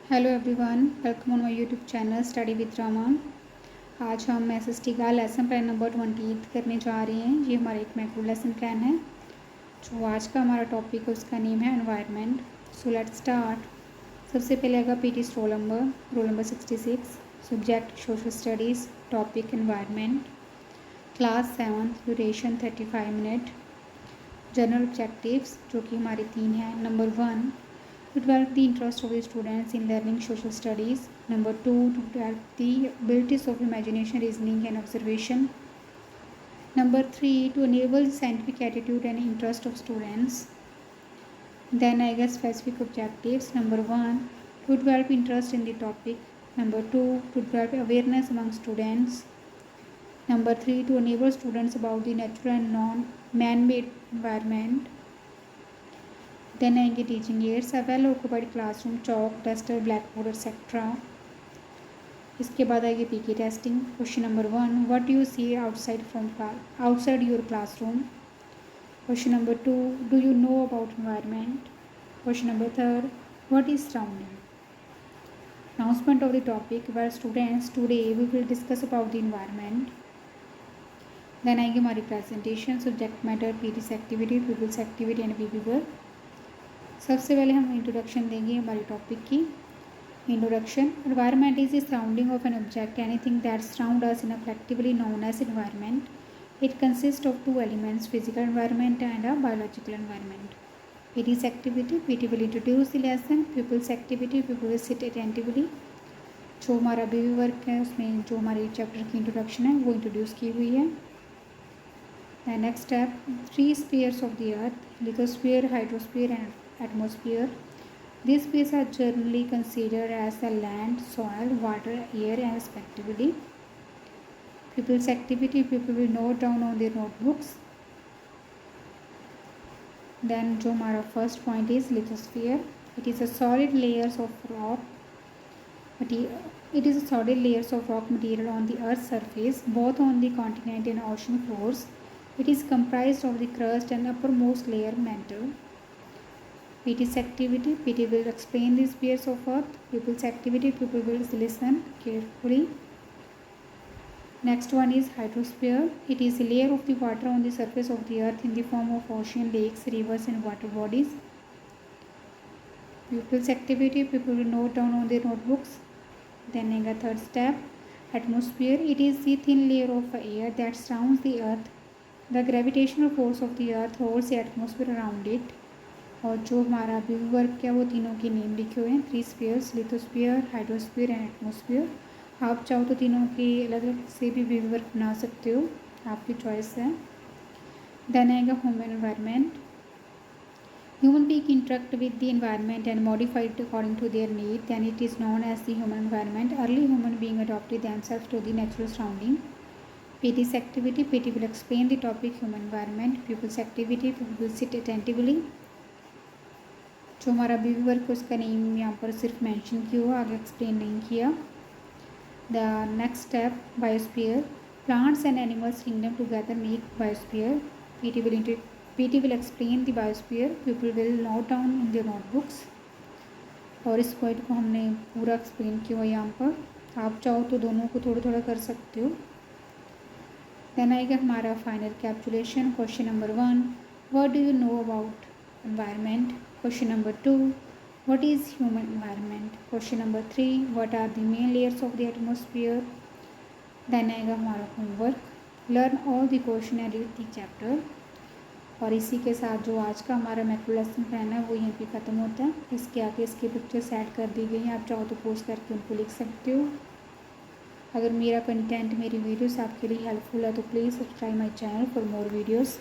Hello everyone, welcome on my YouTube channel study with Rama. आज हम SST का lesson plan number 28 करने जा रहे हैं। ये हमारा एक मैक्रो लेसन प्लान है। जो आज का हमारा टॉपिक है उसका नेम है एनवायरनमेंट। So let's start. सबसे पहले आएगा PT roll number 66, subject social studies, topic environment, class 7, duration 35 minute. General objectives जो कि हमारे 3 हैं। Number 1, to develop the interest of the students in learning social studies. Number 2, to develop the abilities of imagination, reasoning and observation. Number 3, to enable scientific attitude and interest of students. Then I guess specific objectives. Number 1, to develop interest in the topic. Number 2, to develop awareness among students. Number 3, to enable students about the natural and non-man-made environment. Then आएंगे teaching aids, a well occupied classroom, chalk, duster, black board etcetera. इसके बाद आएगी PK testing. Question number 1, what you see outside your classroom. Question number 2, do you know about environment. Question number 3, what is surrounding. Announcement of the topic, where students today we will discuss about the environment. Then आएंगे हमारी presentation, subject matter, PT's activity, peoples activity and PP work. सबसे पहले हम introduction देंगे हमारे topic की। Introduction, environment is the surrounding of an object, anything that surround us in a collectively known as environment. It consist of 2 elements, physical environment and a biological environment. PT's activity, PT will introduce the lesson. Peoples activity, people will sit attentively. जो हमारा बीवी work है उसमें जो हमारे chapter की introduction है वो इंट्रोड्यूस की हुई है। Next step, 3 spheres of the earth, lithosphere, hydrosphere and atmosphere. These spheres are generally considered as the land, soil, water, air and respectively. People's activity, people will note down on their notebooks. Then जो हमारा first point is lithosphere. It is a solid layers of rock. It is a solid layers of rock material on the earth's surface, both on the continent and ocean floors. It is comprised of the crust and uppermost layer mantle. PT's activity, PT will explain the spheres of earth. People's activity, people will listen carefully. Next one is hydrosphere. It is a layer of the water on the surface of the earth in the form of ocean, lakes, rivers and water bodies. People's activity, people will note down on their notebooks. Then in the third step, atmosphere. It is the thin layer of air that surrounds the earth. The gravitational force of the earth holds the atmosphere around it. और जो हमारा बीवी work है वो तीनों के name लिखे हुए हैं, 3 spheres, lithosphere, hydrosphere and atmosphere. आप चाहो तो तीनों के अलग अलग से भी बीवी वर्क बना सकते हो, आपकी चॉइस है। देन आएगा human environment. Human being interact with the environment and modified according to their need, then it is known as the human environment. Early human being adopted themselves to the natural surrounding. PT's activity, PT will explain the topic human environment. Peoples activity, people will sit attentively. जो हमारा बीवी work है उसका name यहाँ पर सिर्फ mention किया हुआ, आगे एक्सप्लेन नहीं किया। The next step, biosphere. Plants and animals kingdom together make biosphere. PT will explain the biosphere. People will note down in their notebooks. और इस पॉइंट को हमने पूरा एक्सप्लेन किया हुआ यहाँ पर, आप चाहो तो दोनों को थोड़ा थोड़ा कर सकते हो। देन आएगा हमारा final capitulation. Question number 1, what do you know about environment. Question number 2, what is human environment. Question number 3, what are the main layers of the atmosphere. Then आएगा हमारा homework, learn all the question and read the chapter. और इसी के साथ जो आज का हमारा मैक्रो लेसन प्लान है वो यहीं पे ख़त्म होता है। इसके आगे इसकी पिक्चर्स ऐड कर दी गई हैं, आप चाहो तो पोस्ट करके उनको लिख सकते हो। अगर मेरा कंटेंट, मेरी वीडियोस आपके लिए हेल्पफुल है तो please subscribe my channel for more videos.